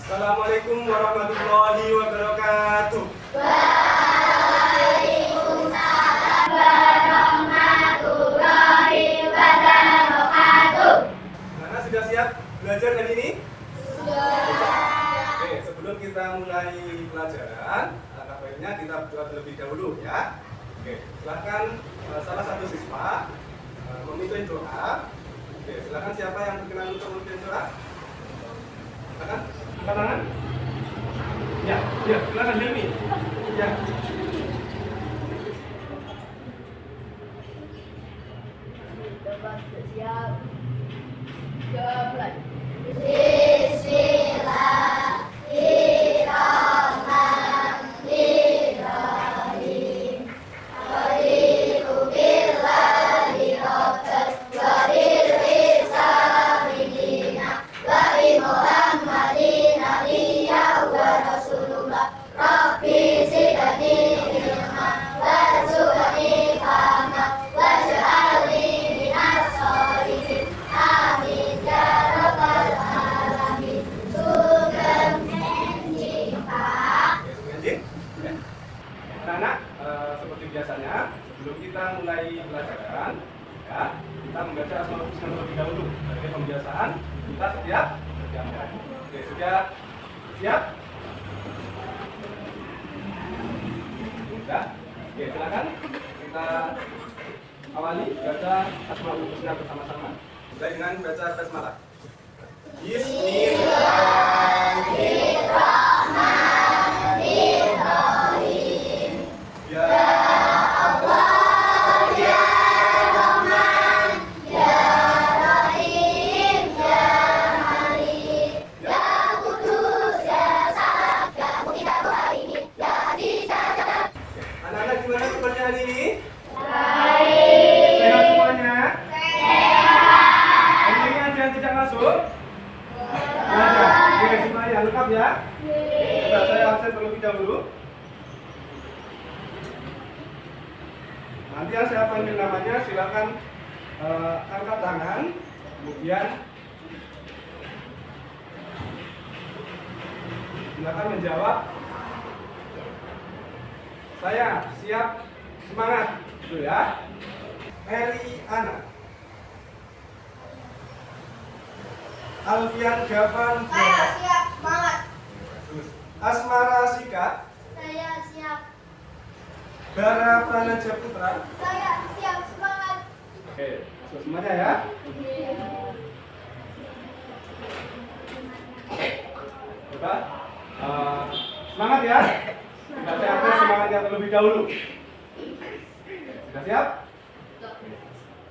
Assalamualaikum warahmatullahi wabarakatuh. Waalaikumsalam warahmatullahi wabarakatuh. Nana sudah siap belajar hari ini? Sudah. Oke, sebelum kita mulai pelajaran, langkah baiknya kita berdoa terlebih dahulu ya. Oke, silakan salah satu siswa memimpin doa. Oke, silakan siapa yang berkenan untuk memimpin doa? Silakan, angkat tangan. Ya, silakan Hilmi. Ya. Siap. Mulai. Bismillahirrahmanirrahim. Raditu billahi rabban wa bil-islami dinan wa bi Muhammadin nabiyyan wa rasulullah. Rabbi zidni ilman warzuqni fahman waj'alni minas sholihin. Amin ya rabbal alamin. Sugeng janji Pak. Anak-anak, seperti biasanya, sebelum kita mulai pelajaran, ya, kita membaca Asmaul Husna terlebih dahulu. Sebagai pembiasaan, kita setiap berjamaah. Oke, sudah siap? Sudah? Oke, silakan kita awali baca Asmaul Husna bersama-sama. Mulai dengan baca basmalah. Bismillahirrahmanirrahim. Ya Allah ya Rahman ya Rahim ya Malik ya Qudus ya Salam ya Mu'min ya Muhaimin ya Aziz ya Jabbar. anak-anak gimana kabarnya hari ini? Baik. Sehat semuanya? Sehat. Hari ini ada yang tidak masuk? Ada. Oke, semuanya lengkap ya? Sudah, saya absen terlebih dahulu. Nanti yang saya panggil namanya silakan angkat tangan, kemudian silakan menjawab. Saya siap, semangat, gitu ya. Eliana, Alfian Gavan, Saya siap, semangat. Asmara Sika, Saya siap. Bara Pranaja Putra. Saya siap, semangat. Oke, masuk semuanya ya. Coba semangat ya. Kita siapkan semangatnya terlebih dahulu. Sudah siap?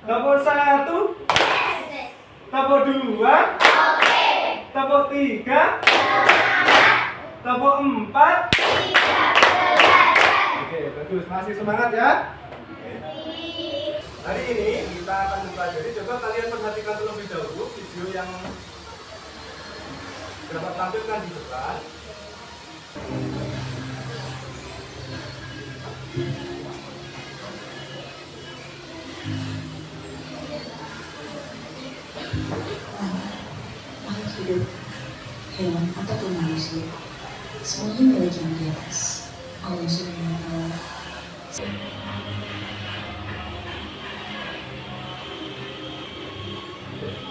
Tepuk 1, tepuk 2, tepuk 3, tepuk 4. Oke, bagus. Masih semangat ya. Hari ini kita akan mempelajari. Coba kalian perhatikan terlebih dahulu video yang dapat tampilkan di depan. Makhluk hidup, hewan ataupun manusia, semuanya milik yang di atas. Allah Subhanahu wa Ta'ala.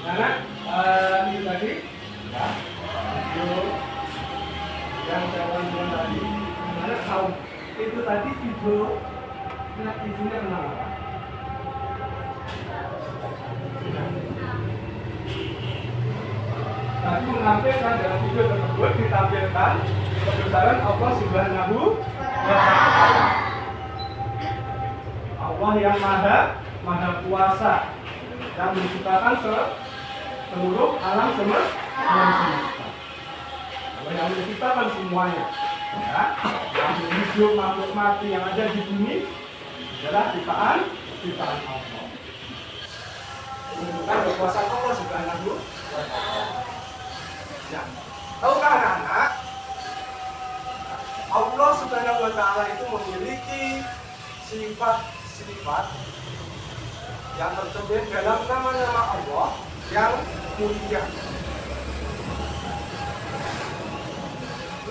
Anak, ini tadi ya, video yang saya tonton tadi, mana tahu itu tadi video isinya tentang apa? Tadi menampilkan dalam video tersebut ditampilkan kebesaran Allah Subhanahu wa Ta'ala. Allah yang maha kuasa yang menciptakan seluruh alam semesta. Allah yang menciptakan semuanya. Ya, makhluk hidup, makhluk mati yang ada di bumi adalah ciptaan Allah. Menunjukkan kekuasaan Allah Subhanahu wa Ta'ala. Ya, tahukah anak-anak? Allah Subhanahu wa Ta'ala itu memiliki sifat-sifat yang tercermin dalam nama-nama Allah yang mulia.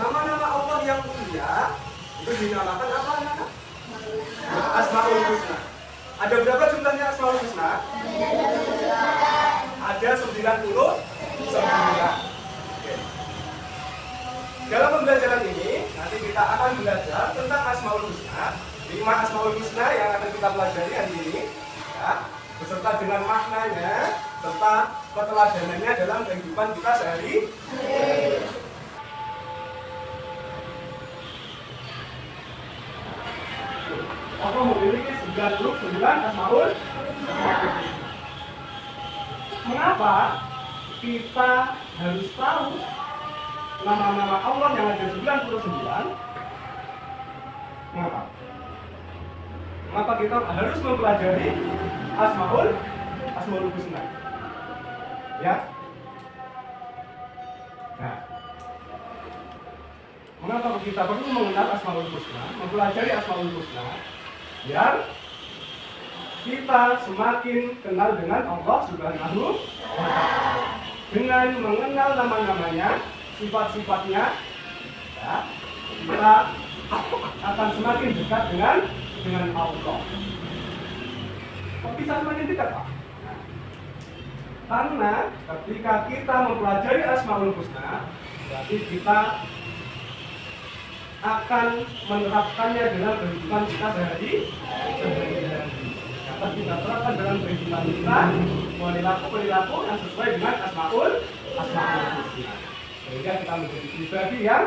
Nama-nama Allah yang mulia itu dinamakan apa anak? Asmaul Husna. Ada berapa jumlahnya Asmaul Husna? Ada 99. Oke. Dalam pembelajaran ini nanti kita akan belajar tentang Asmaul Husna, 5 Asmaul Husna yang akan kita pelajari hari ini, ya, beserta dengan maknanya serta keteladanannya dalam kehidupan kita sehari-hari. Allah memiliki 99 Asmaul Husna. Mengapa kita harus tahu nama-nama Allah yang ada 99? Mengapa? Mengapa kita harus mempelajari Asmaul Husna? Ya. Nah, mengapa kita perlu mengenal Asmaul Husna, mempelajari Asmaul Husna, biar kita semakin kenal dengan Allah Subhanahu wa Ta'ala. Dengan mengenal nama-namanya, sifat-sifatnya, ya, kita akan semakin dekat dengan Allah. Kok bisa semakin dekat, Pak? Karena ketika kita mempelajari Asmaul Husna, berarti kita akan menerapkannya dalam kehidupan kita sehari-hari. Dapat kita terapkan dalam kehidupan kita perilaku yang sesuai dengan Asmaul Husna. Sehingga kita menjadi pribadi yang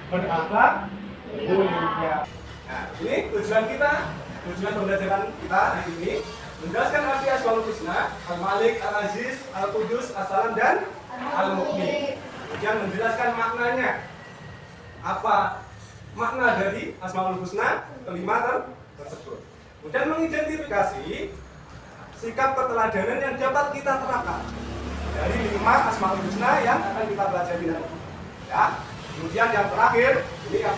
berakhlak mulia. Nah, ini tujuan pembelajaran kita hari ini menjelaskan arti Asmaul Husna, Al-Malik, Al-Aziz, Al-Qudus, As-Salam, dan Al-Mu'min. Kemudian menjelaskan maknanya. Apa makna dari Asmaul Husna kelima tersebut. Kemudian mengidentifikasi sikap keteladanan yang dapat kita terapkan dari 5 Asmaul Husna yang akan kita pelajari nanti. Ya. Kemudian yang terakhir, ini yang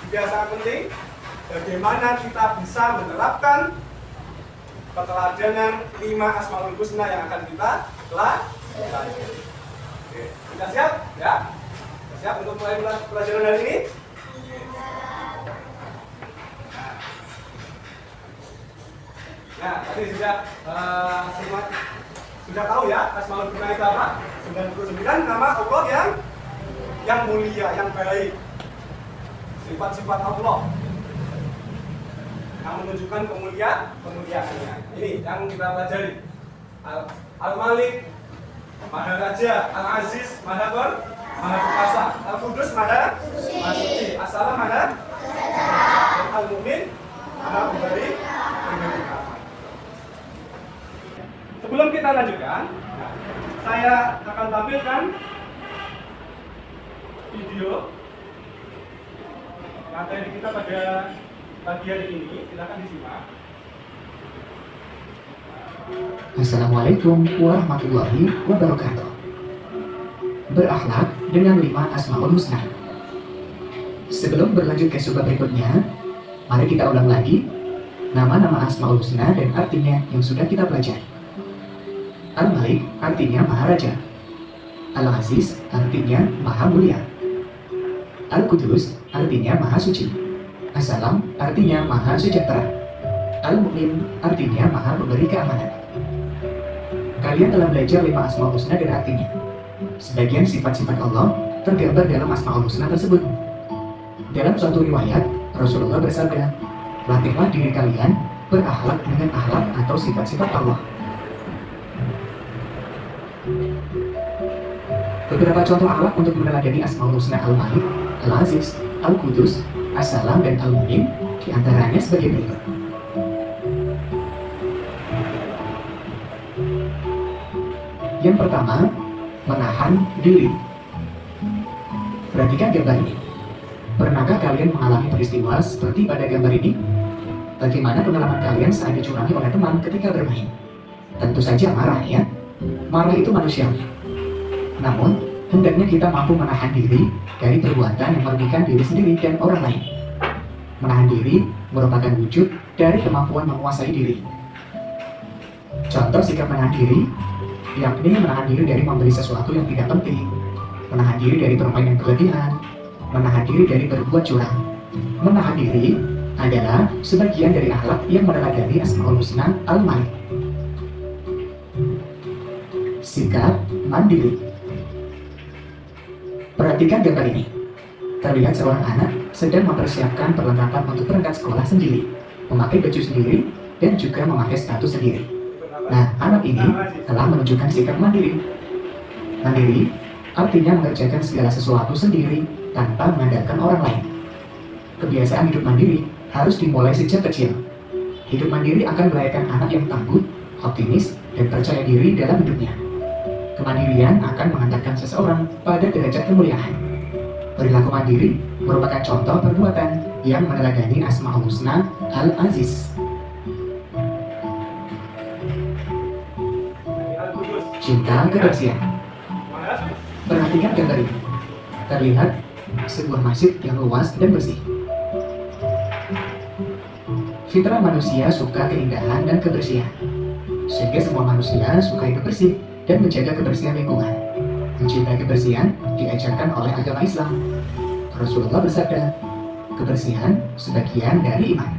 juga sangat penting, bagaimana kita bisa menerapkan keteladanan 5 Asmaul Husna yang akan kita pelajari. Oke, sudah siap? Ya? Sudah siap untuk mulai pelajaran hari ini? Nah, tadi sudah tahu ya Asmaul Husna itu apa? 99 nama Allah yang mulia, yang baik. Sifat-sifat Allah yang menunjukkan kemuliaannya. Ini yang kita pelajari. Al-Malik, Maha Raja, Al-Aziz, Maha Perkasa, Al-Qudus, Maha Suci, As-Salam, Maha dan Al-Mu'min, Maha Pemberi. Sebelum kita lanjutkan, saya akan tampilkan video materi kita pada pagi hari ini. Silakan disimak. Assalamualaikum warahmatullahi wabarakatuh. Berakhlak dengan 5 Asmaul Husna. Sebelum berlanjut ke subbab berikutnya, mari kita ulang lagi nama-nama Asmaul Husna dan artinya yang sudah kita pelajari. Al-Malik artinya Maha Raja. Al-Aziz artinya Maha Mulia. Al-Qudus artinya Maha Suci. As-Salam artinya Maha Sejahtera. Al-Mu'min artinya Maha Pemberi Keamanan. Kalian telah belajar 5 Asmaul Husna dan artinya. Sebagian sifat-sifat Allah tergambar dalam Asmaul Husna tersebut. Dalam suatu riwayat, Rasulullah bersabda, latihlah diri kalian berakhlak dengan akhlak atau sifat-sifat Allah. Beberapa contoh akhlak untuk meneladani Asmaul Husna Al-Malik, Al-Aziz, Al-Qudus, As-Salam, dan Al-Mu'min diantaranya sebagai berikut. Yang pertama, menahan diri. Perhatikan gambar ini. Pernahkah kalian mengalami peristiwa seperti pada gambar ini? Bagaimana pengalaman kalian saat dicurangi oleh teman ketika bermain? Tentu saja marah, ya. Marah itu manusiawi. Namun, hendaknya kita mampu menahan diri dari perbuatan yang merugikan diri sendiri dan orang lain. Menahan diri merupakan wujud dari kemampuan menguasai diri. Contoh sikap menahan diri, yakni menahan diri dari membeli sesuatu yang tidak penting, menahan diri dari bermain yang berlebihan, menahan diri dari berbuat curang. Menahan diri adalah sebagian dari akhlak yang meneladani Asmaul Husna Al-Malik. Sikap mandiri. Perhatikan gambar ini. Terlihat seorang anak sedang mempersiapkan perlengkapan untuk berangkat sekolah sendiri, memakai baju sendiri, dan juga memakai sepatu sendiri. Nah, anak ini telah menunjukkan sikap mandiri. Mandiri artinya mengerjakan segala sesuatu sendiri tanpa mengandalkan orang lain. Kebiasaan hidup mandiri harus dimulai sejak kecil. Hidup mandiri akan melahirkan anak yang tangguh, optimis, dan percaya diri dalam hidupnya. Kemandirian akan mengantarkan seseorang pada derajat kemuliaan. Perilaku mandiri merupakan contoh perbuatan yang meneladani Asmaul Husna Al-Aziz. Cinta kebersihan. Perhatikan gambar ini. Terlihat sebuah masjid yang luas dan bersih. Fitrah manusia suka keindahan dan kebersihan, sehingga semua manusia suka hidup bersih dan menjaga kebersihan lingkungan. Mencintai kebersihan diajarkan oleh agama Islam. Rasulullah bersabda, kebersihan sebagian dari iman.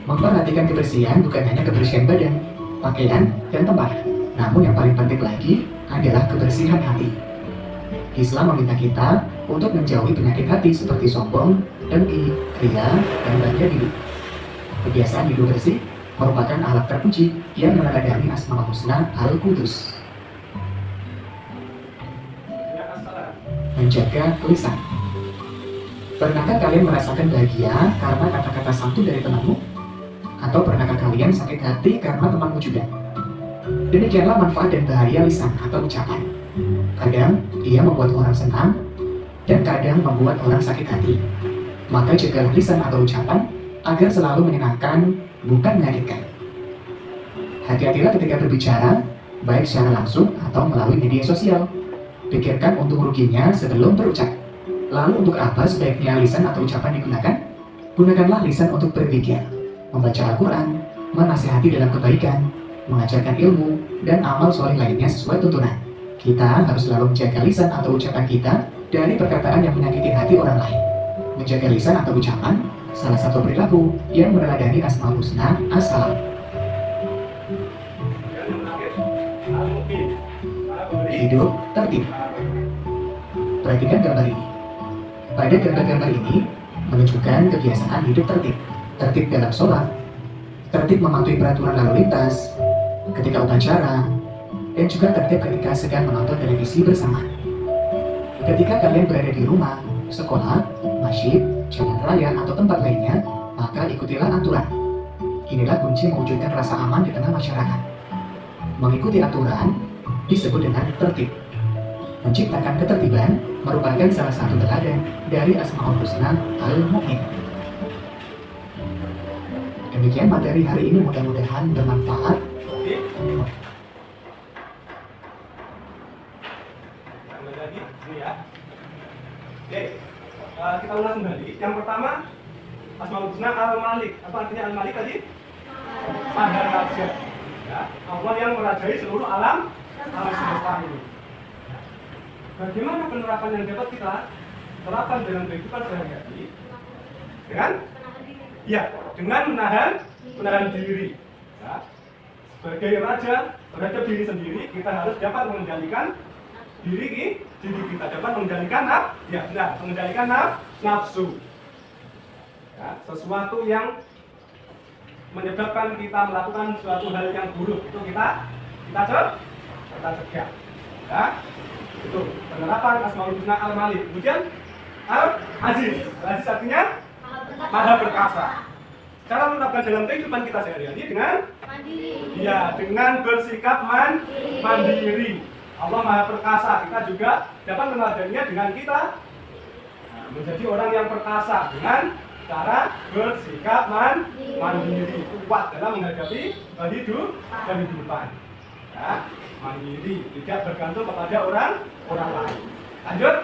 Memperhatikan kebersihan bukan hanya kebersihan badan, pakaian, dan tempat, namun yang paling penting lagi adalah kebersihan hati. Islam meminta kita untuk menjauhi penyakit hati seperti sombong, dengki, ria, dan bangga diri. Kebiasaan hidup bersih merupakan alat terpuji yang meneladani Asmaul Husna Al-Qudus. Menjaga lisan. Pernahkah kalian merasakan bahagia karena kata-kata santun dari temanmu? Atau pernahkah kalian sakit hati karena temanmu juga? Demikianlah manfaat dan bahaya lisan atau ucapan. Kadang ia membuat orang senang, dan kadang membuat orang sakit hati. Maka jagalah lisan atau ucapan agar selalu menyenangkan, bukan menyakitkan. Hati-hatilah ketika berbicara, baik secara langsung atau melalui media sosial. Pikirkan untung ruginya sebelum berucap. Lalu untuk apa sebaiknya lisan atau ucapan digunakan? Gunakanlah lisan untuk berpikir, membaca Al-Quran, menasihati dalam kebaikan, mengajarkan ilmu, dan amal soleh lainnya sesuai tuntunan. Kita harus selalu menjaga lisan atau ucapan kita dari perkataan yang menyakiti hati orang lain. Menjaga lisan atau ucapan salah satu perilaku yang meneladani Asmaul Husna As-Salam. Hidup tertib. Perhatikan gambar ini. Pada gambar-gambar ini menunjukkan kebiasaan hidup tertib. Tertib dalam sholat, tertib mematuhi peraturan lalu lintas, ketika upacara, dan juga tertib ketika sedang menonton televisi bersama. Ketika kalian berada di rumah, sekolah, masjid, jalan raya, atau tempat lainnya, maka ikutilah aturan. Inilah kunci mewujudkan rasa aman di tengah masyarakat. Mengikuti aturan disebut dengan tertib. Menciptakan ketertiban merupakan salah satu teladan dari Asmaul Husna Al-Mu'min. Demikian materi hari ini, mudah-mudahan bermanfaat. Kita ulang kembali. Yang pertama, Asmaul Husna Al-Malik. Apa artinya Al-Malik tadi? Maha Raja. Ya, Allah yang merajai seluruh alam semesta ini. Bagaimana penerapan yang dapat kita terapkan dalam kehidupan sehari-hari? Dengan menahan diri. Ya. Sebagai raja terhadap diri sendiri, kita harus dapat mengendalikan diri kita, dapat mengendalikan mengendalikan nafsu. Ya, sesuatu yang menyebabkan kita melakukan suatu hal yang buruk itu kita cegah. Ya, itu penerapan Asmaul Husna Al-Malik. Kemudian Al-Aziz. Al-Aziz artinya Maha Perkasa. Cara menerapkan dalam kehidupan kita sehari-hari dengan bersikap mandiri. Allah Maha Perkasa, kita juga dapat meneladaninya dengan kita menjadi orang yang perkasa dengan cara bersikap mandiri, kuat dalam menghadapi kehidupan. Ya, mandiri, tidak bergantung kepada orang lain. Lanjut.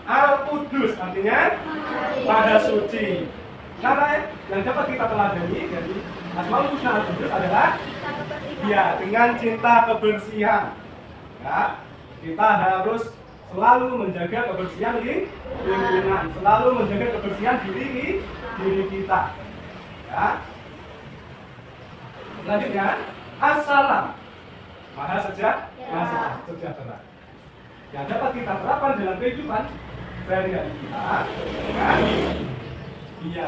Al-Qudus artinya Maha Suci. Cara yang dapat kita teladani dari Asmaul Husna Al-Qudus adalah dengan cinta kebersihan. Ya, kita harus selalu menjaga kebersihan lingkungan, selalu menjaga kebersihan diri kita. Ya. Selanjutnya, assalam, maha sejahtera. Yang dapat kita terapkan dalam kehidupan sehari-hari kita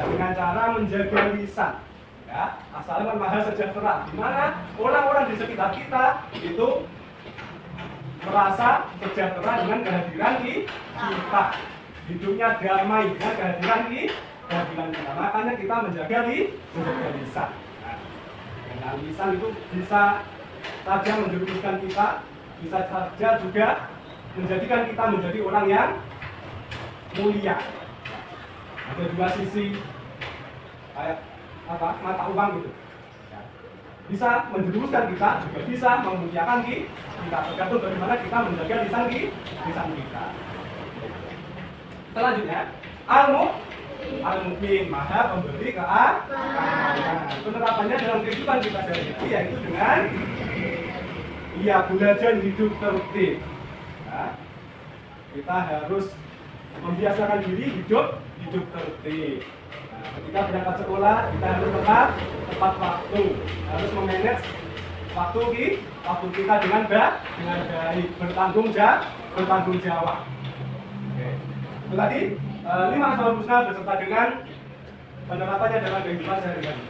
dengan cara menjaga lisan. Ya, assalam maha sejahtera, di mana orang-orang di sekitar kita itu merasa sejahtera dengan kehadiran kita, hidupnya damai dengan kehadiran kita. Makanya kita menjaga lisan. Nah, lisan itu bisa saja menjerumuskan kita, bisa saja juga menjadikan kita menjadi orang yang mulia. Ada dua sisi kayak mata uang gitu. Bisa menjerumuskan kita, juga bisa memuliakan kita, tergantung bagaimana kita menjaga lisan kita. Selanjutnya, Al-Mu'min, maha pemberi keamanan. Penerapannya dalam kehidupan kita sehari-hari yaitu dengan belajar hidup tertib. Ya, kita harus membiasakan diri hidup tertib. Nah, ketika berangkat sekolah kita harus tepat waktu, harus memanage waktu kita dengan baik, bertanggung jawab. Oke. Itu tadi 5 Asmaul Husna beserta dengan penerapannya dalam kehidupan sehari-hari.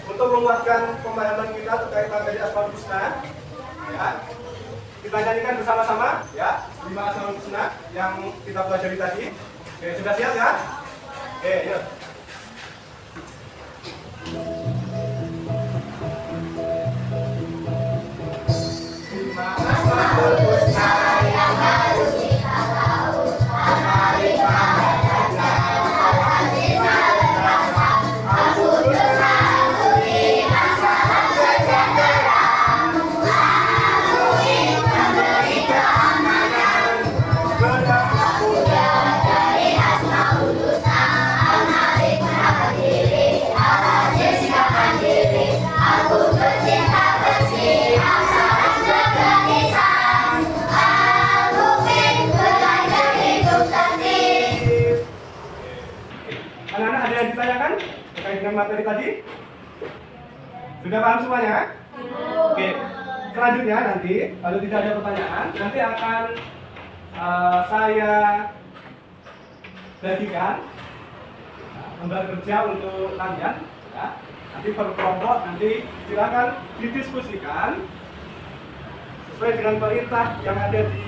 Untuk menguatkan pemahaman kita terkait materi Asmaul Husna, ya, kita nyanyikan bersama-sama, ya, 5 Asmaul Husna yang kita pelajari tadi. Oke, sudah siap ya? Oke, yuk. Asmaul Husna yang harus kita tahu, Al-Ma'rifah dan Al-Aziz Al-Rasa, Al-Qudus Al-Mu'min, As-Salam sejahtera, Al-Mu'min memberi keamanan, mulia dari Asmaul Husna, Al-Ma'rifah diri, Al-Aziz siapkan diri, Al-Qudus cinta bersih, As-Salam jaga lisan, Al-Mu'min belajar hidup tertib. Anak-anak ada yang ditanyakan terkait dengan materi tadi? Sudah paham semuanya? Oke. Selanjutnya nanti, kalau tidak ada pertanyaan, nanti akan saya bagikan lembar kerja untuk kalian. Ya. Nanti per kelompok, nanti silakan didiskusikan sesuai dengan perintah yang ada di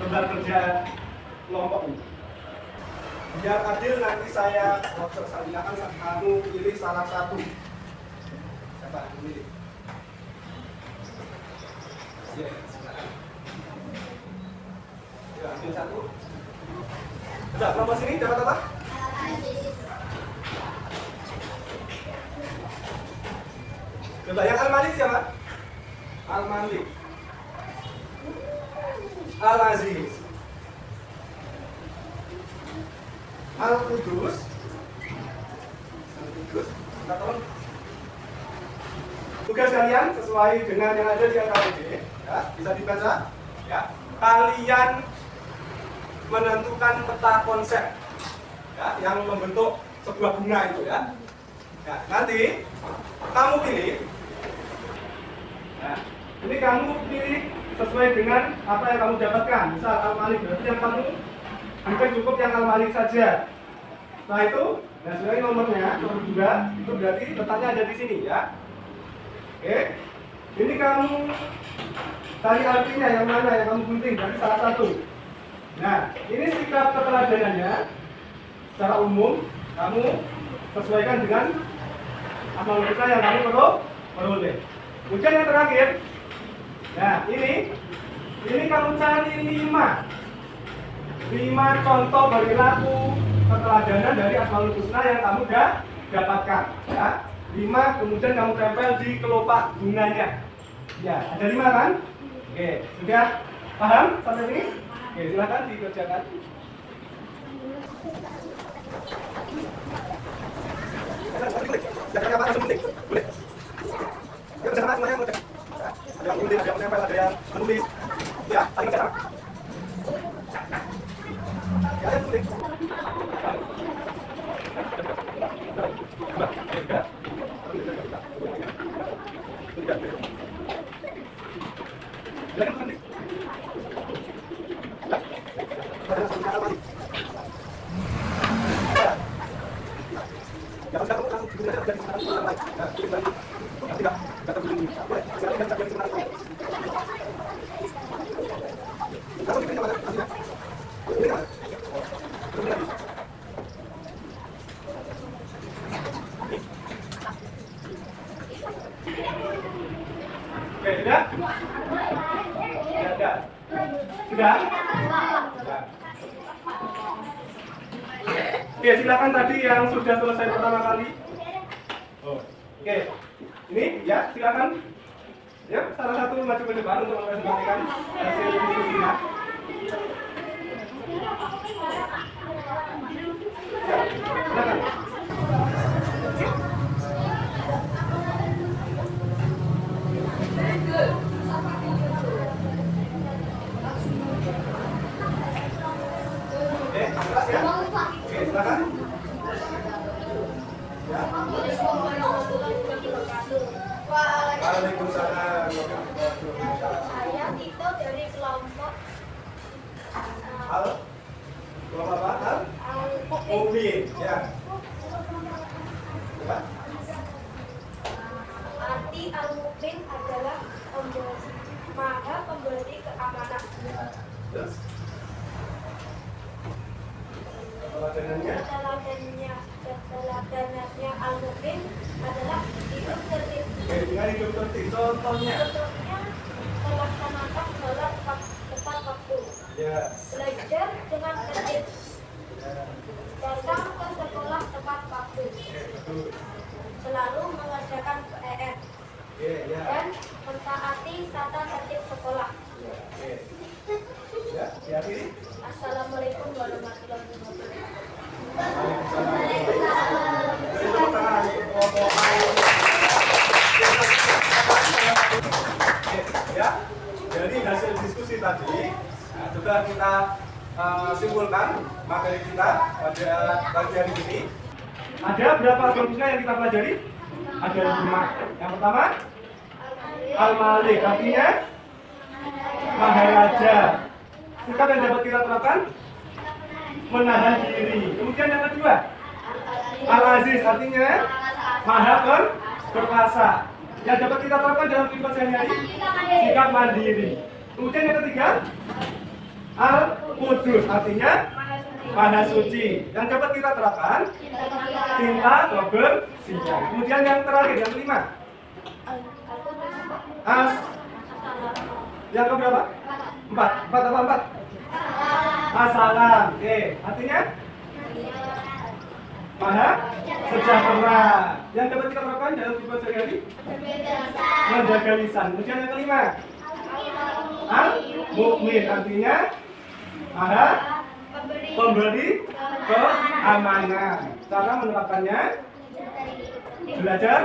lembar kerja kelompok ini. Biar adil nanti saya akan kamu pilih salah satu. Siapa yang pilih? Ya, silakan. Ya, ambil satu. Sudah, kelompok sini dapat apa? Coba yang Al-Malik siapa? Al-Malik, Al-Aziz, Al-Qudus. Minta tolong. Tugas kalian sesuai dengan yang ada di LKPD, ya, bisa dibaca. Ya, kalian menentukan peta konsep, ya, yang membentuk sebuah bunga itu, ya. Ya, nanti kamu pilih. Nah, ini kamu pilih sesuai dengan apa yang kamu dapatkan. Misal Al-Malik, berarti yang kamu bukan cukup yang Al-Malik saja. Nah itu, nah sebenarnya nomornya, nomor 2, itu berarti letaknya ada di sini ya. Oke, ini kamu tadi artinya yang mana yang kamu gunting, berarti salah satu. Nah, ini sikap keteladanannya secara umum kamu sesuaikan dengan Asmaul Husna yang kamu peroleh. Kemudian yang terakhir, nah ini kamu cari 5 contoh perilaku keteladanan dari Asmaul Husna yang kamu dapatkan. Ya, 5 kemudian kamu tempel di kelopak bunganya. Ya, ada 5 kan? Oke, sudah paham sampai sini? Oke, silakan dikerjakan. Jangan apa langsung penting. Boleh. Ya, bersama semuanya mau cek. Ada yang gunting, ada yang menempel, ada yang menulis. Ya, saling cara. Ayo tulis. Oke, sudah? Sudah? Sudah? Oke, silakan tadi yang sudah selesai pertama kali. Oh, oke, ini ya silakan. Ya, salah satu maju ke depan untuk mempresentasikan hasil diskusinya. Ya, silakan. Oke, jelas ya? Oke, silakan. Ya. Waalaikumsalam. Saya Tito dari kelompok Kelompok apa? Al-Mu'min. Mukmin, ya. Ya. Arti Al-Mu'min adalah Maha Pemberi Keamanan. Terus? Teladanannya? Teladanannya Al-Mu'min adalah hidup tertib. Oke, dengan hidup tertib. Contohnya? Contohnya melaksanakan sholat tepat waktu, Ya. belajar dengan tertib, Ya. datang ke sekolah tepat waktu, Oke, betul. selalu mengerjakan PR, Oke, ya. dan mentaati tata tertib sekolah. Ya, oke. Ya, diakhiri. Assalamualaikum warahmatullahi wabarakatuh. Jadi tepuk tangan untuk kelompok A. Oke, ya. Jadi hasil diskusi tadi sudah kita simpulkan materi kita pada pagi hari ini. Ada berapa bunga yang kita pelajari? Ada 5. Yang pertama, Al-Malik, artinya Maharaja. Sikap yang dapat kita terapkan, menahan diri. Kemudian yang kedua, Al-Aziz, artinya Maha Perkasa. Yang dapat kita terapkan dalam kehidupan sehari-hari, sikap mandiri. Kemudian yang ketiga, Al-Qudus, artinya Maha Suci. Yang dapat kita terapkan, cinta kebersihan. Kemudian yang terakhir, yang kelima, yang keberapa? 4 apa 4? Assalam. Oke, artinya Maha sejahtera. Yang dapat kita terapkan dalam kehidupan sehari-hari, menjaga lisan. Kemudian yang kelima, Al-Mu'min, artinya Maha pemberi keamanan. Cara menerapkannya, belajar.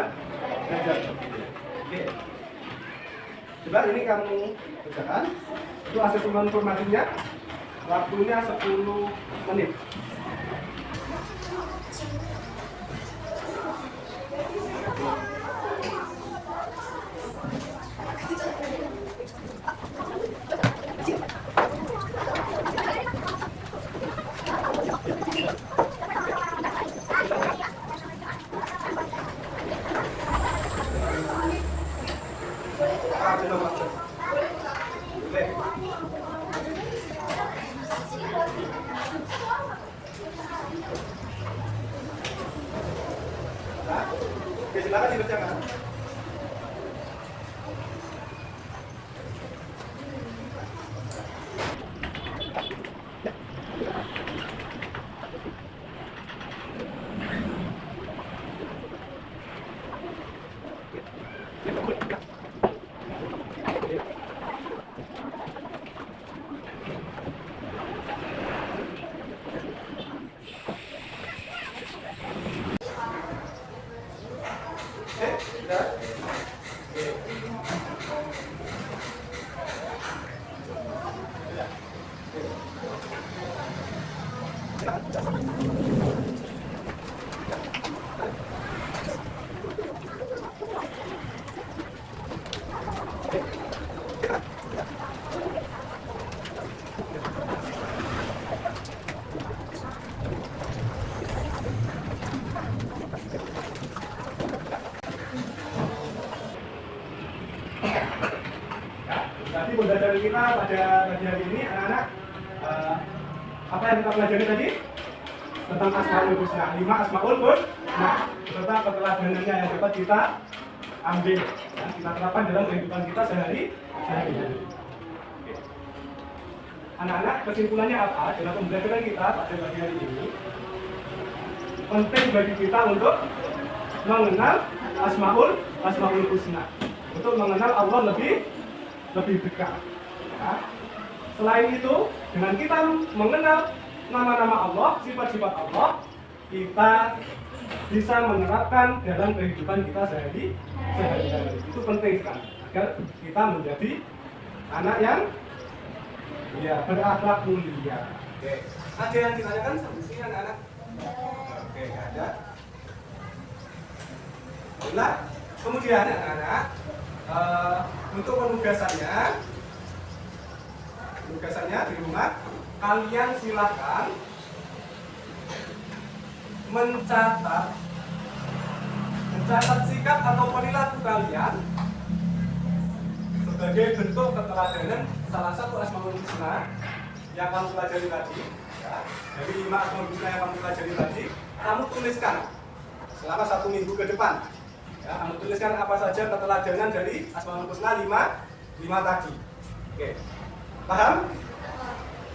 Oke. Coba ini kamu kerjakan. Itu asesmen formasinya. Waktunya 10 menit. Oke, silakan dibacakan. Ya, tadi pembelajaran kita pada pagi hari ini anak-anak apa yang kita pelajari tadi? Tentang Asmaul Husna, 5 Asmaul Husna, serta keteladanannya yang dapat kita ambil, ya, kita terapkan dalam kehidupan kita sehari-hari. Anak-anak, kesimpulannya apa? Dalam pembelajaran kita pada pagi hari ini, penting bagi kita untuk mengenal Asmaul Husna, untuk mengenal Allah lebih dekat. Ya. Selain itu, dengan kita mengenal nama-nama Allah, sifat-sifat Allah, kita bisa menerapkan dalam kehidupan kita sehari-hari. Itu penting sekali agar kita menjadi anak yang berakhlak mulia. Oke. Ada yang ditanyakan sampai sini anak-anak? Oke, ada. Baiklah. Kemudian anak-anak, untuk penugasannya di rumah, kalian silakan mencatat sikap atau perilaku kalian sebagai bentuk keteladanan salah satu Asmaul Husna yang kamu pelajari tadi. Ya, dari 5 Asmaul Husna yang kamu pelajari tadi, kamu tuliskan selama 1 minggu ke depan. Ya, kamu tuliskan apa saja keteladanan dari Asmaul Husna 5 tadi. Oke, paham?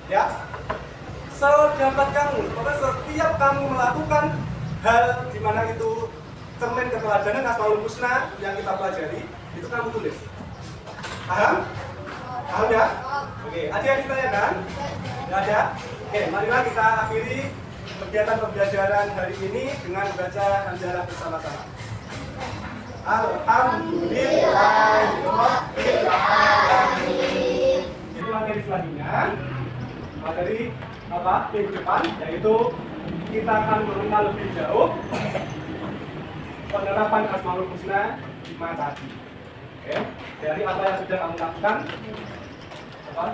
Ya, sedapat kamu, pokoknya setiap kamu melakukan hal di mana itu cermin keteladanan Asmaul Husna yang kita pelajari, itu kamu tulis. Paham? Paham ya? Oke, ada yang ditanyakan? Tidak ada? Oke, marilah kita akhiri kegiatan pembelajaran hari ini dengan baca hamdalah bersama-sama. Alhamdulillahirobbilalamin. Itu materi selanjutnya, materi minggu depan, yaitu kita akan mengenal lebih jauh penerapan Asmaul Husna 5 tadi. Oke, dari apa yang sudah kamu lakukan,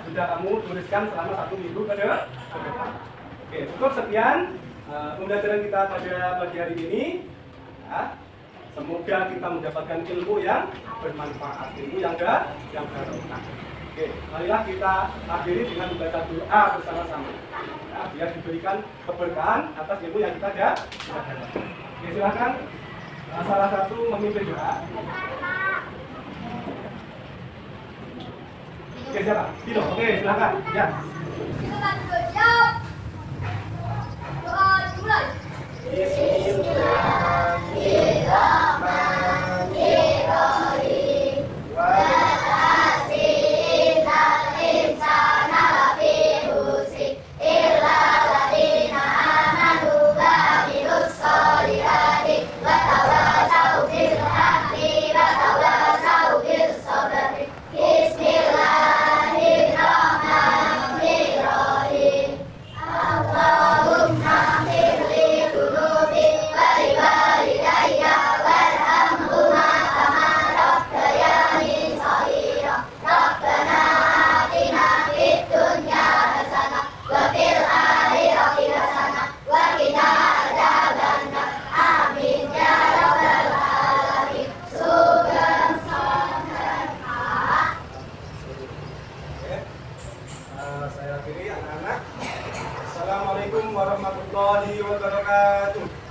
sudah kamu tuliskan selama 1 minggu ke depan. Oke, cukup sekian pembelajaran kita pada pagi hari ini. Ya, semoga kita mendapatkan ilmu yang bermanfaat, ilmu yang barokah. Oke, marilah kita akhiri dengan membaca doa bersama-sama. Ya, biar diberikan keberkahan atas ilmu yang kita dapat. Oke, silakan salah satu memimpin doa. Oke, siapa? Dino. Oke, silakan. Ya. Silakan berjawab. Doa dimulai. Bismillahirrahmanirrahim. Saya akhiri anak-anak. Assalamualaikum warahmatullahi wabarakatuh.